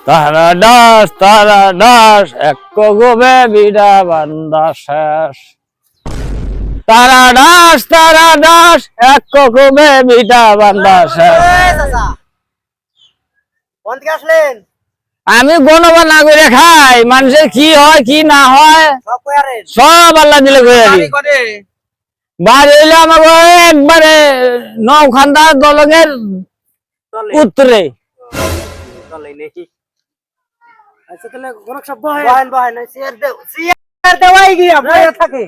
তারা দাস এক গোবে বিড়া বান্দা শেষ। তারা দাস এক গোবে বিড়া বান্দা শেষ। আমি গণবা না করে খাই, মানুষের কি হয় কি না হয় সব আল্লাহ দিলে বাড়ি হইলে আমাকে একবারে নৌখান্দা দলঙের উত্তরে। আচ্ছা তাহলে গরক সব বহেন সিয়ার দেওয়াই গিয়া বয়ে থাকে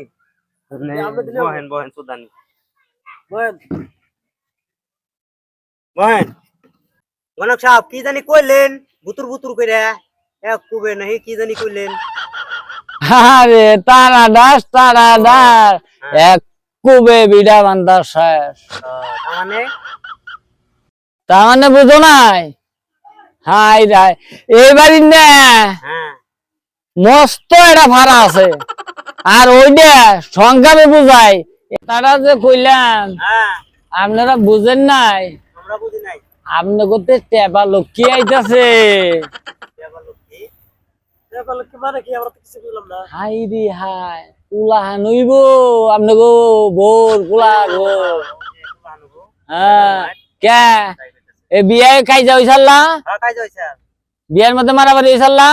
বহেন সুদানি বহেন গণক সাহেব কি জানি কইলেন বুতুর কইরা এক কুবে নাহি কি জানি কইলেন। আরে তারা দাস এক কুবে বিড়া বান্দা শেষ। তার মানে বুঝো নাই? হাই রাই এইবারই না মস্ত একটা ভাড়া আছে, আর ওইটা সংখ্যাবে বুঝাই। তারা যে কইলাম আপনারা বুঝেন নাই, আপনি করতে টেপা লক্ষ্মী আইতাছে। হাই রে হাই কুলাহান হইব আপনি গো বোর কুলা গো। হ্যাঁ কে এ বিয়ে কাইজা হইছাল্লা? বিয়ের মধ্যে মারামারি হইছাল্লা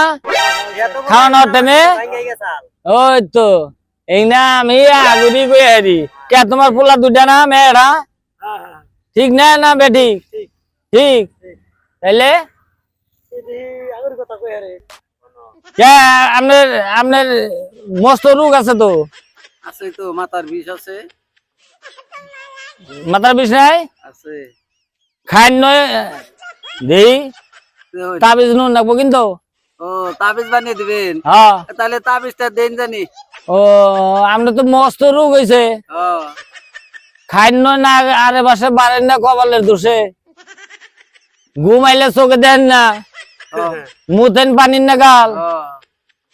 খাওয়ানোর টাইমে? ওই তো এই না আমি আগুরি কই হারি কে তোমার পোলা দুইটা না মেয়েরা? ঠিক না না বেটি? ঠিক তাইলে কে আপনার মস্ত রোগ আছে তো? আছে তো, মাথার বিষ আছে। মাথার বিষ নাই? আছে। খাই নয় দেই তাবিজ নুন রাখবো কিন্তু। ও তাবিজ বানিয়ে দিবেন? হ্যাঁ তাহলে তাবিজটা দেন জানি। ও আমরা তো মস্ত রোগ হয়েছে, খাই নয় না আরে বাসে বাড়েন না কপালের দোষে, ঘুমাইলে চোখে দেন না, মুতেন পানির না গাল,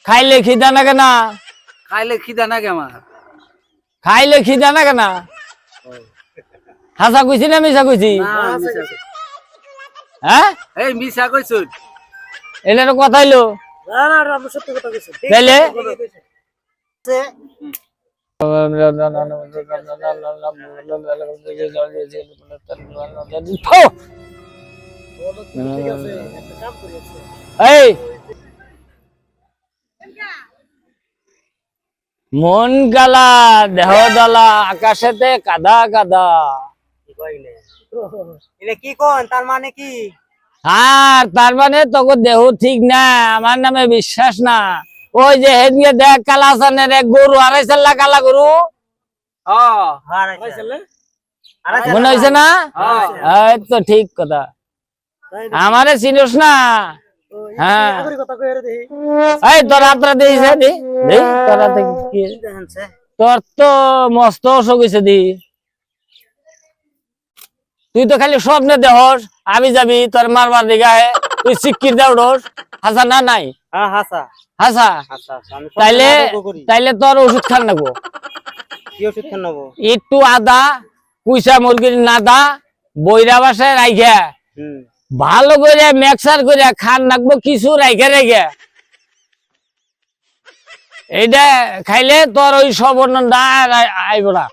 খাইলে খিদা না কেনা? খাইলে খিদা না কেমন? খাইলে খিদা না কেনা? হাসা কইছি না মিশা কইছি? হ্যাঁ এই মিশা কইছুন, এটা তো কথা হইলো। না না আমরা সত্যি কথা কইছি। তাইলে এই মন গালা দেহ দালা আকাশেতে কাদা কাদা। কি কোন তার মানে কি? আর তার মানে তোকে দেহ ঠিক না, আমার নামে বিশ্বাস না। ওই যে হেদিকে দেখ কালাসানের এক গরু আড়াইশাল্লা কালা গরু মনে হয়েছে না? এই তো ঠিক কথা, আমারে চিনিস না? হ্যাঁ এই তোর হাতটা দিয়েছে দি তোর তো মস্ত অসুখ হয়েছে দি। তুই তো খালি স্বপ্নে দেহস আমি যাবি তোর মারবার দিঘায়, তুই সিক্কির দেওস হাসা না নাই? হাসা তাইলে তোর ওষুধ খান নেবো। একটু আদা কুইসা মুরগির নাদা বইরা বাসায় রাইখা ভালো করে মিক্সার করে খান রাখবো, কিছু রাইখে রেখে এইটা খাইলে তোর ওই সবর্ণটা আইব না।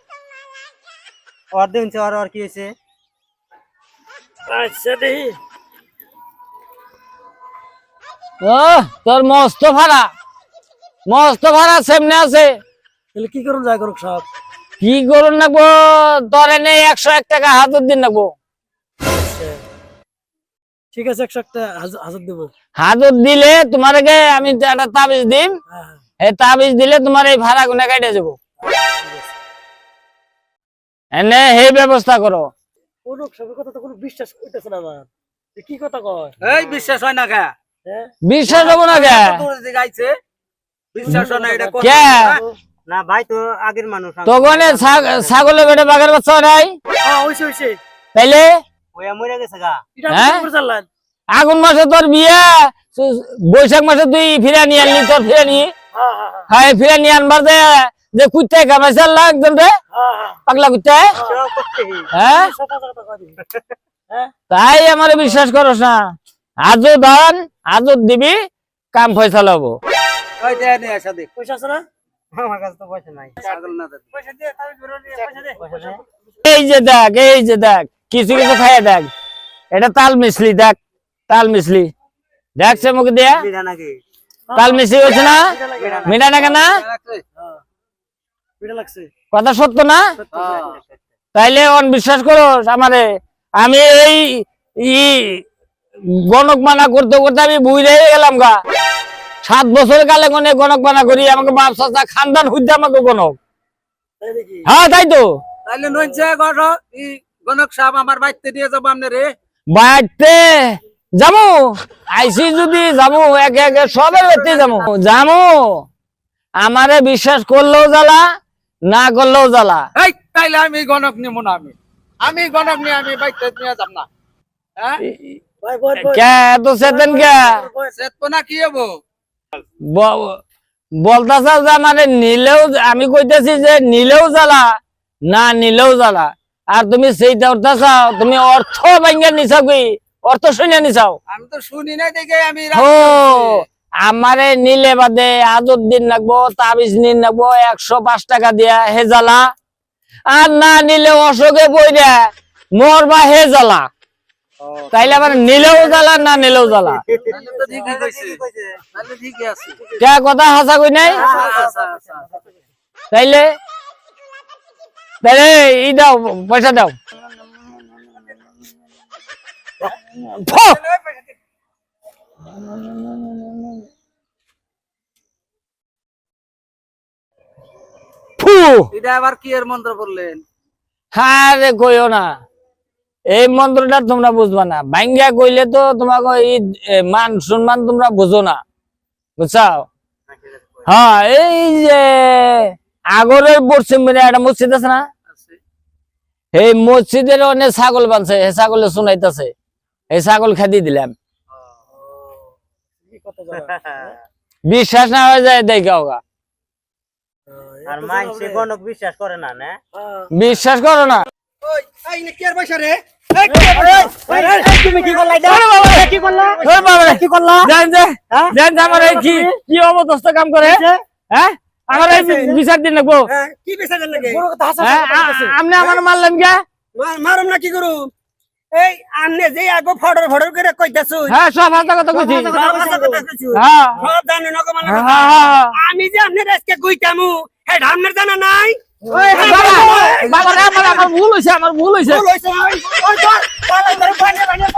কি হয়েছে? আচ্ছা দেখি তোর মস্ত ভাড়া সামনে আছে। কি করুন যায় করুক সব কি করুন নাকবো তোর এনে 101 টাকা হাজার দিন নাকবো। ঠিক আছে 101 টাকা হাজার দেবো। হাজার দিলে তোমাকে আমি একটা তাবিজ দিম, এই তাবিজ দিলে তোমার এই ভাড়া গুনা কাটে যাবো। এনে এই ব্যবস্থা করো। কোন সব কথা তো কোনো বিশ্বাস করতেছ না আমার। কি কথা কয়? এই বিশ্বাস হয় না কে? বিশ্বাস হবো না কে? গাইছে বিশ্বাস হয় না এটা কথা কে? না ভাই তো আগের মানুষ। তো কোনে ছাগলের বেটা বাঘের বাচ্চা নাই? হ্যাঁ হইছে হইছে। তাইলে ওয়া মরে গেছে গা। এটা কি করছালেন? আগুন মাসে তোর বিয়ে, বৈশাখ মাসে তুই ফিরা নিয়ে আনলি, তোর ফিরা নিয়ে হ্যাঁ ফিরা নিয়ে আনবার যে কুত্তায় কামাইছে আল্লাহ একজন রে পাগলা কুত্তায়। হ্যাঁ তাই আমার বিশ্বাস করস না? আজও ধান আজও দিবি, কাম ফয়সালা হবো। ওই দে নে আসা দে। পয়সা আছে না? আমার কাছে তো পয়সা নাই। পাগল না দাদা। পয়সা দে, তাহলে ধরে নিয়ে পয়সা দে। পয়সা দে। এই যে দেখ কিছু কিছু খাইয়া দেখ, এটা তাল মিছলি দেখ, তাল মিছলি দেখছে মুখ দিয়া, বিড়া নাকি? তাল মিছলি হচ্ছে না, মিঠা না কেনা, বিড়া লাগছে। কথা সত্য না? তাইলে বিশ্বাস করো আমারে, আমি এই গণক মানা করতে করতে আমি বুঝে গেলাম গা। 7 বছর কালে গনে গণক মানা করি, আমাকে বাপ চাচা খানদান হুদ্দে আমাকে গণক। তাই নাকি? হ্যাঁ তাই তো। তাইলে নইছে গণক সাহেব আমার বাড়িতে দিয়ে যাবো আপনি রে। বাড়তে যাবো, আইসি যদি যাবো, একে একে সবের বাড়তে যাবো যাবো। আমারে বিশ্বাস করলেও জ্বালা, না করলেও জ্বালা। এই তাইলে আমি গণক নিব না, আমি গণক নিয়ে আমি বাড়িতে নিয়ে যাব না। হ্যাঁ ভাই বল বল। কে এত চেতেন কে সেতবো না কি হবো? বলতেছ যে মানে নিলেও, আমি কইতেছি যে নিলেও জ্বালা, না নিলেও জ্বালা। আর তুমি সেইটা অর্থ চাও, তুমি অর্থ ভাঙ্গা নিছাও, কি অর্থ শুনে নিছাও? আমি তো শুনি নাই দেখে আমি ও আমারে নিলে বাদে আজর দিন লাগবো, তাবিজ দিন লাগবো 105 টাকা দিয়া, হে জ্বালা। আর না নিলে অসুখে পড়ে মরবা, হে জ্বালা। তাইলে আবার নিলেও জ্বালা, না নিলেও জ্বালা। তাহলে তো ঠিকই কইছে, তাহলে ঠিকই আছে। কে কথা হাসা কই নাই? আচ্ছা আচ্ছা তাইলে তাইলে ই দাও, পয়সা দাও। ফু! ফু! এটা আবার কি এর মন্ত্র বললেন? হ্যাঁ রে কইও না, এই মন্ত্রটা তোমরা বুঝবা না। ভাঙ্গা কইলে তো তোমাকে মান সম্মান তোমরা বুঝো না, বুঝছাও? হ্যাঁ এই যে আগরের পশ্চিম একটা মসজিদ আছে না, আছে। এই মসজিদের অনেক ছাগল বানছে, হে ছাগলে শুনাইতেছে, এই ছাগল খাদি দিলাম। কি কথা জানা? বিশ্বাস না হয়ে যায় দেখাও গা। আর মাইনসে গণক বিশ্বাস করে না না? বিশ্বাস করো না। ওই এই নে কি আর পয়সা রে? তুমি কি করলা এটা? কি করলা? ওই বাবা রে, কি করলা? জান যে আমার এই কি অবস্থ কাম করে, হ্যাঁ আমার এই বিচার দিন লাগবো। কি বিচার লাগে? বড় কথা হাসা হ্যাঁ আপনি আমার মারলেন কে? মারুম না কি করুম? এই আমনে যে আগো ফড়র ফড়র করে কইতাছু। হ্যাঁ সব হাসা কথা কইছি। হ্যাঁ হ্যাঁ সব জানি না কমাল। হ্যাঁ আমি যে আমনে আজকে কইতামু, হে ধামনের জানা নাই? বাবা রে, আমার ভুল হইছে, আমার ভুল হইছে। ওই ওই ওই ওই